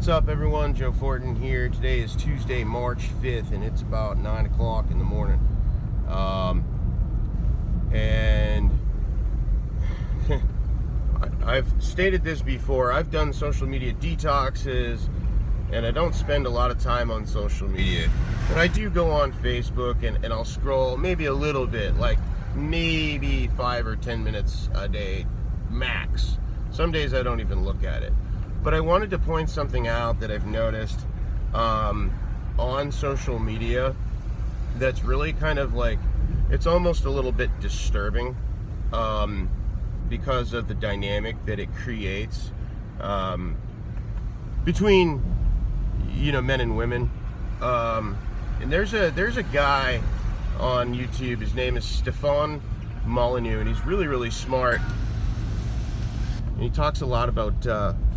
What's up, everyone? Joe Fortin here. Today is Tuesday, March 5th, and it's about 9 o'clock in the morning. And I've stated this before. I've done social media detoxes, and I don't spend a lot of time on social media. But I do go on Facebook, and I'll scroll maybe a little bit, like maybe 5 or 10 minutes a day, max. Some days I don't even look at it. But I wanted to point something out that I've noticed on social media that's really kind of like, it's almost a little bit disturbing because of the dynamic that it creates between, you know, men and women. And there's a guy on YouTube. His name is Stefan Molyneux, and he's really smart. And he talks a lot about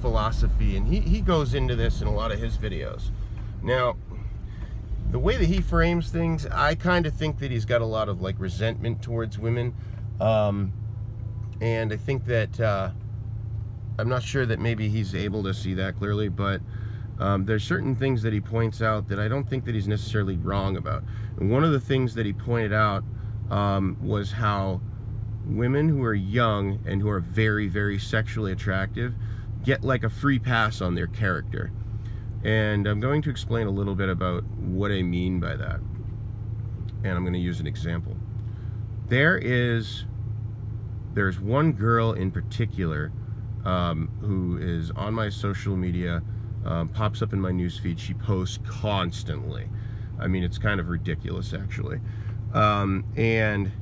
philosophy, and he goes into this in a lot of his videos. Now, the way that he frames things, I kind of think that he's got a lot of like resentment towards women, and I think that I'm not sure that maybe he's able to see that clearly, but there's certain things that he points out that I don't think that he's necessarily wrong about. And one of the things that he pointed out was how women who are young and who are very sexually attractive get like a free pass on their character. And I'm going to explain a little bit about what I mean by that. And I'm going to use an example. There's one girl in particular who is on my social media, pops up in my newsfeed. She posts constantly. I mean, it's kind of ridiculous, actually. And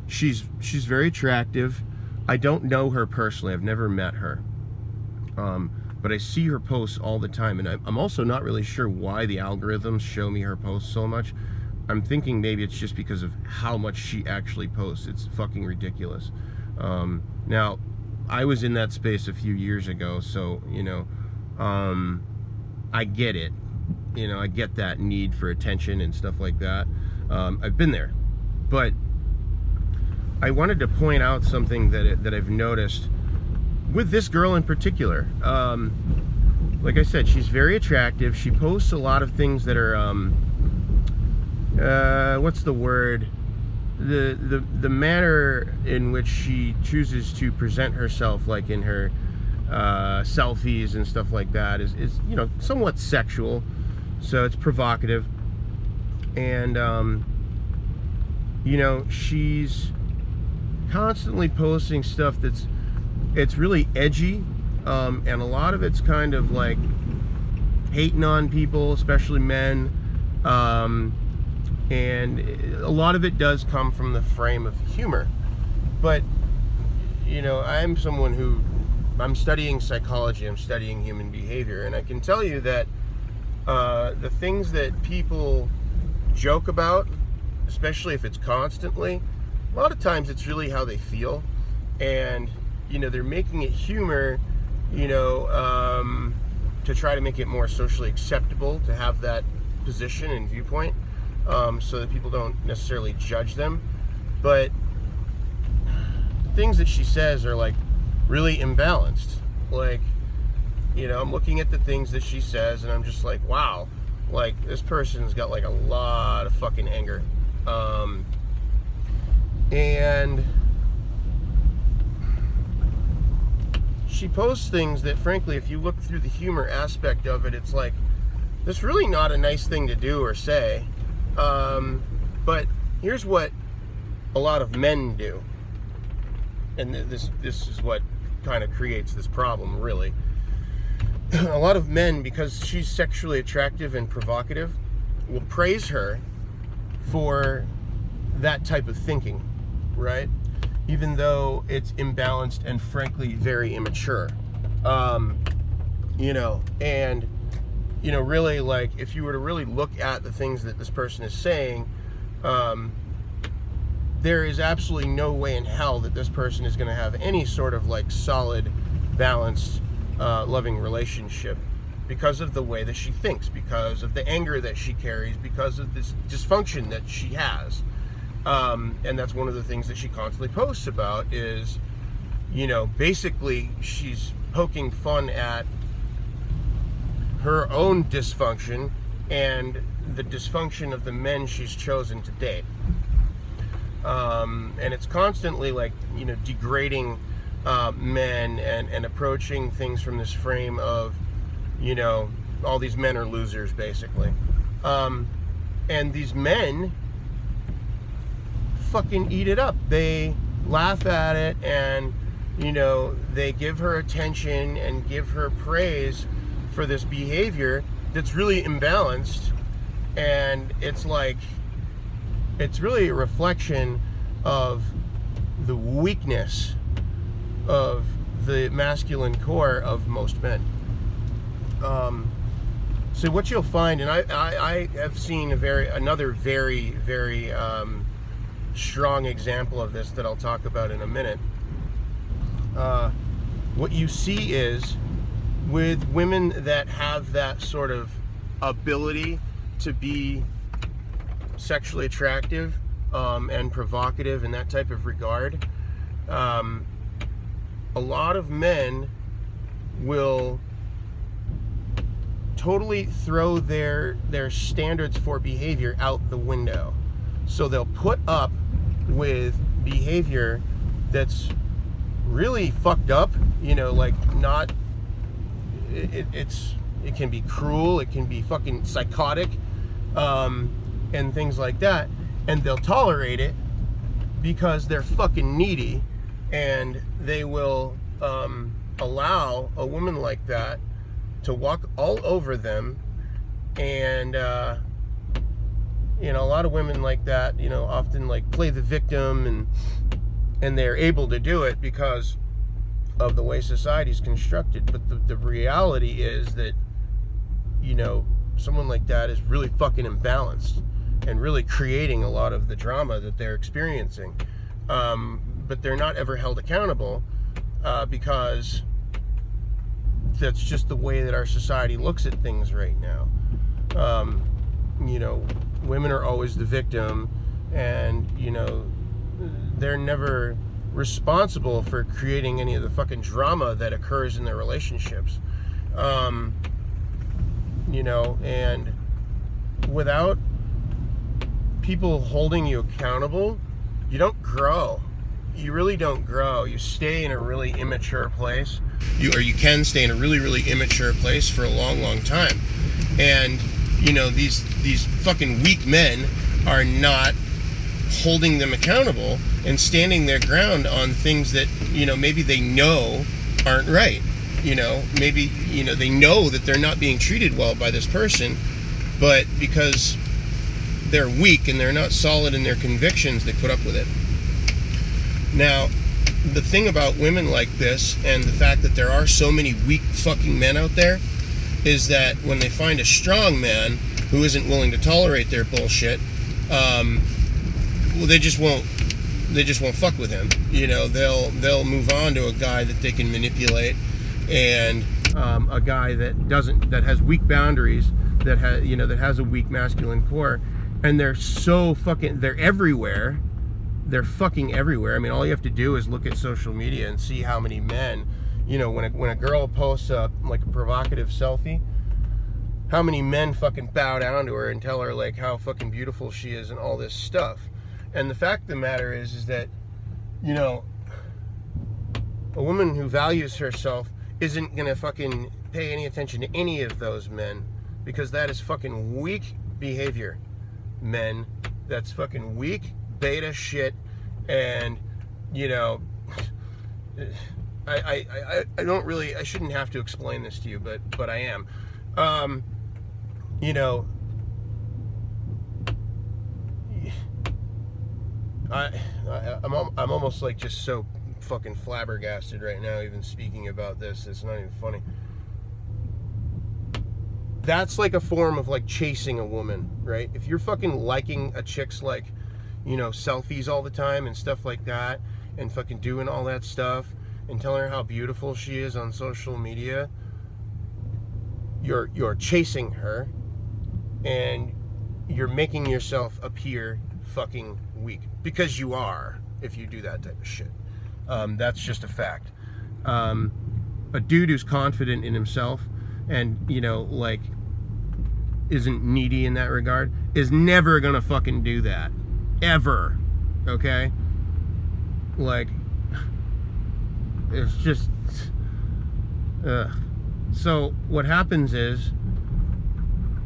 she's very attractive. I don't know her personally. I've never met her. But I see her posts all the time, and I'm also not really sure why the algorithms show me her posts so much. I'm thinking maybe it's just because of how much she actually posts. It's fucking ridiculous. Now, I was in that space a few years ago, so, you know, I get it. You know, I get that need for attention and stuff like that. I've been there. But I wanted to point out something that I've noticed with this girl in particular. Like I said, she's very attractive. She posts a lot of things that are what's the word? The manner in which she chooses to present herself, like in her selfies and stuff like that, is you know, somewhat sexual. So it's provocative. And you know, she's constantly posting stuff it's really edgy, and a lot of it's kind of like hating on people, especially men, and a lot of it does come from the frame of humor. But, you know, I'm someone who, I'm studying psychology, I'm studying human behavior, and I can tell you that the things that people joke about, especially if it's constantly, a lot of times it's really how they feel. And you know, they're making it humor, you know, to try to make it more socially acceptable to have that position and viewpoint, so that people don't necessarily judge them. But the things that she says are like really imbalanced. Like, you know, I'm looking at the things that she says, and I'm just like, wow, like this person's got like a lot of fucking anger. And she posts things that, frankly, if you look through the humor aspect of it, it's like, that's really not a nice thing to do or say. But here's what a lot of men do. And this is what kind of creates this problem, really. A lot of men, because she's sexually attractive and provocative, will praise her for that type of thinking, right? Even though it's imbalanced and frankly very immature. You know, and you know, really, like, if you were to really look at the things that this person is saying, there is absolutely no way in hell that this person is going to have any sort of like solid, balanced, loving relationship, because of the way that she thinks, because of the anger that she carries, because of this dysfunction that she has. And that's one of the things that she constantly posts about is, you know, basically she's poking fun at her own dysfunction and the dysfunction of the men she's chosen to date. And it's constantly like, you know, degrading men and approaching things from this frame of, you know, all these men are losers, basically. And these men fucking eat it up. They laugh at it, and, you know, they give her attention and give her praise for this behavior that's really imbalanced. And it's like, it's really a reflection of the weakness of the masculine core of most men. So what you'll find, and I have seen another very strong example of this that I'll talk about in a minute. What you see is, with women that have that sort of ability to be sexually attractive and provocative in that type of regard, a lot of men will totally throw their standards for behavior out the window. So they'll put up with behavior that's really fucked up, you know, like not, it can be cruel, it can be fucking psychotic, and things like that, and they'll tolerate it because they're fucking needy, and they will allow a woman like that to walk all over them. And you know, a lot of women like that, you know, often like play the victim, and they're able to do it because of the way society's constructed. But the reality is that, you know, someone like that is really fucking imbalanced and really creating a lot of the drama that they're experiencing. But they're not ever held accountable because that's just the way that our society looks at things right now. You know, women are always the victim, and, you know, they're never responsible for creating any of the fucking drama that occurs in their relationships. You know, and without people holding you accountable, you don't grow. You really don't grow. You stay in a really immature place. You can stay in a really immature place for a long time. And, you know, these fucking weak men are not holding them accountable and standing their ground on things that, you know, maybe they know aren't right. You know, maybe, you know, they know that they're not being treated well by this person, but because they're weak and they're not solid in their convictions, they put up with it. Now, the thing about women like this, and the fact that there are so many weak fucking men out there, is that when they find a strong man who isn't willing to tolerate their bullshit, well, they just won't fuck with him. You know, they'll move on to a guy that they can manipulate, and a guy that has weak boundaries, that has a weak masculine core, and they're everywhere. They're fucking everywhere. I mean, all you have to do is look at social media and see how many men, you know, when a girl posts like a provocative selfie, how many men fucking bow down to her and tell her like how fucking beautiful she is and all this stuff. And the fact of the matter is that, you know, a woman who values herself isn't gonna fucking pay any attention to any of those men, because that is fucking weak behavior, men. That's fucking weak beta shit. And, you know, I don't really, I shouldn't have to explain this to you, but I am. You know, I'm almost like just so fucking flabbergasted right now, even speaking about this. It's not even funny. That's like a form of like chasing a woman, right? If you're fucking liking a chick's like, you know, selfies all the time and stuff like that, and fucking doing all that stuff and telling her how beautiful she is on social media, you're chasing her, and you're making yourself appear fucking weak, because you are, if you do that type of shit. That's just a fact. A dude who's confident in himself and, you know, like, isn't needy in that regard, is never gonna fucking do that. Ever. Okay? Like, it's just... So, what happens is,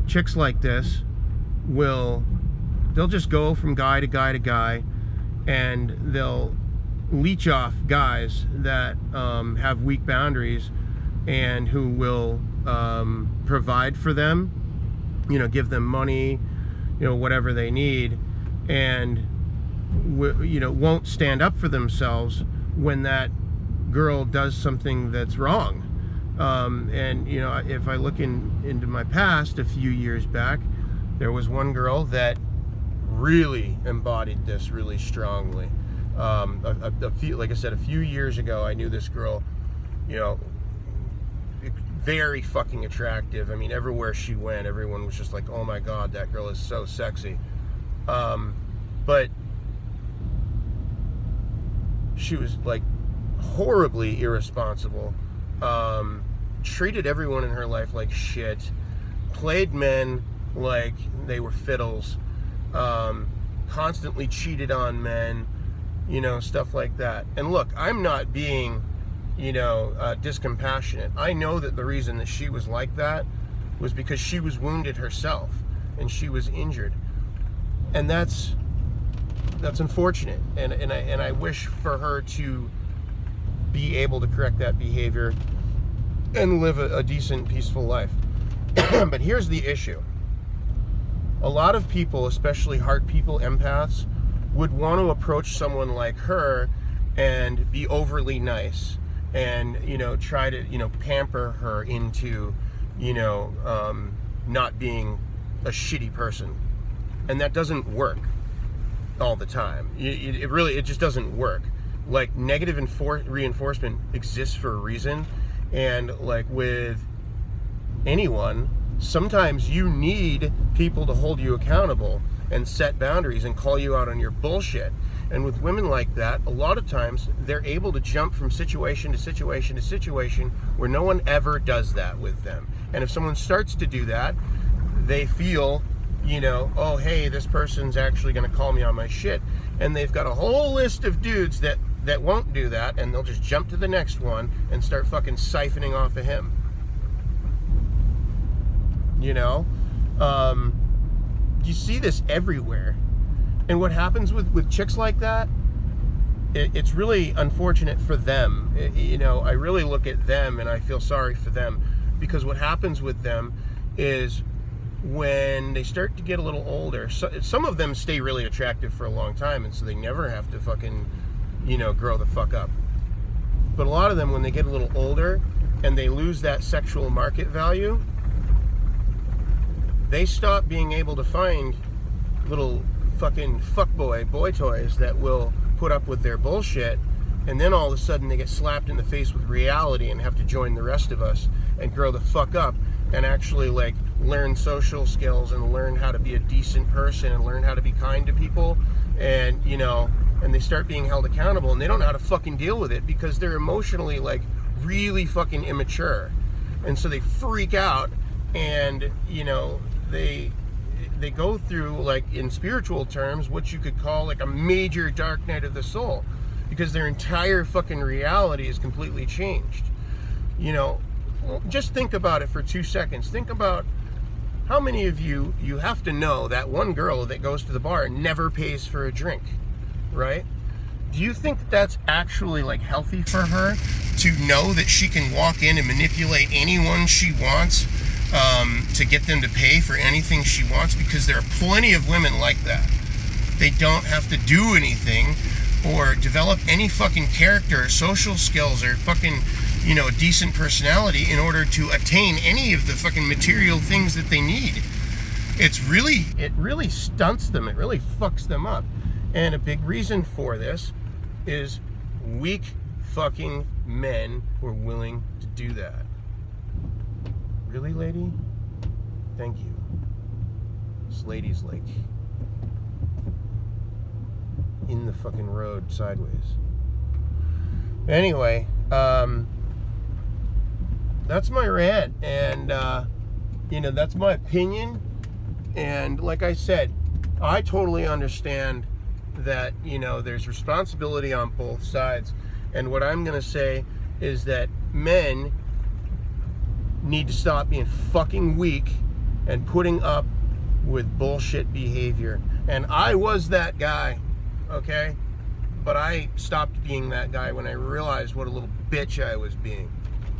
chicks like this they'll just go from guy to guy to guy, and they'll leech off guys that have weak boundaries and who will provide for them, you know, give them money, you know, whatever they need, and you know, won't stand up for themselves when that girl does something that's wrong. And you know, if I look into my past a few years back, there was one girl that really embodied this really strongly. Like I said, a few years ago, I knew this girl, you know, very fucking attractive. I mean, everywhere she went, everyone was just like, oh my God, that girl is so sexy. But she was like horribly irresponsible, treated everyone in her life like shit, played men like they were fiddles, constantly cheated on men, you know, stuff like that. And look, I'm not being, you know, discompassionate. I know that the reason that she was like that was because she was wounded herself and she was injured, and that's unfortunate. And I wish for her to be able to correct that behavior and live a decent, peaceful life. But here's the issue. A lot of people, especially heart people, empaths, would want to approach someone like her and be overly nice and, you know, try to, you know, pamper her into, you know, not being a shitty person. And that doesn't work all the time. It just doesn't work. Like, negative reinforcement exists for a reason, and like with anyone, sometimes you need people to hold you accountable and set boundaries and call you out on your bullshit. And with women like that, a lot of times they're able to jump from situation to situation to situation where no one ever does that with them. And if someone starts to do that, they feel, you know, oh hey, this person's actually going to call me on my shit, and they've got a whole list of dudes that won't do that, and they'll just jump to the next one and start fucking siphoning off of him. You know, you see this everywhere. And what happens with chicks like that, it's really unfortunate for them. You know, I really look at them and I feel sorry for them, because what happens with them is when they start to get a little older, some of them stay really attractive for a long time, and so they never have to fucking, you know, grow the fuck up. But a lot of them, when they get a little older and they lose that sexual market value, they stop being able to find little fucking fuckboy boy toys that will put up with their bullshit, and then all of a sudden they get slapped in the face with reality and have to join the rest of us and grow the fuck up and actually like learn social skills and learn how to be a decent person and learn how to be kind to people, and you know, and they start being held accountable, and they don't know how to fucking deal with it because they're emotionally like really fucking immature, and so they freak out, and you know, they go through, like, in spiritual terms, what you could call like a major dark night of the soul, because their entire fucking reality is completely changed. You know, just think about it for 2 seconds. Think about how many of you have to know that one girl that goes to the bar and never pays for a drink, right? Do you think that's actually like healthy for her to know that she can walk in and manipulate anyone she wants to get them to pay for anything she wants? Because there are plenty of women like that. They don't have to do anything or develop any fucking character or social skills or fucking, you know, a decent personality in order to attain any of the fucking material things that they need. It really stunts them. It really fucks them up. And a big reason for this is weak fucking men who are willing to do that. Really, lady? Thank you. This lady's like in the fucking road sideways. Anyway, that's my rant, and you know, that's my opinion. And like I said, I totally understand that, you know, there's responsibility on both sides. And what I'm gonna say is that men need to stop being fucking weak and putting up with bullshit behavior. And I was that guy, okay? But I stopped being that guy when I realized what a little bitch I was being.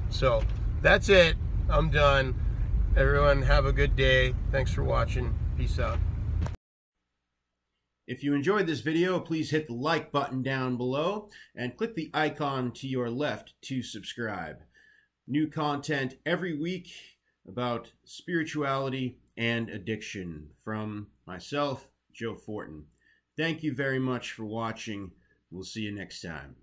So that's it. I'm done. Everyone have a good day. Thanks for watching. Peace out. If you enjoyed this video, please hit the like button down below and click the icon to your left to subscribe. New content every week about spirituality and addiction from myself, Joe Fortin. Thank you very much for watching. We'll see you next time.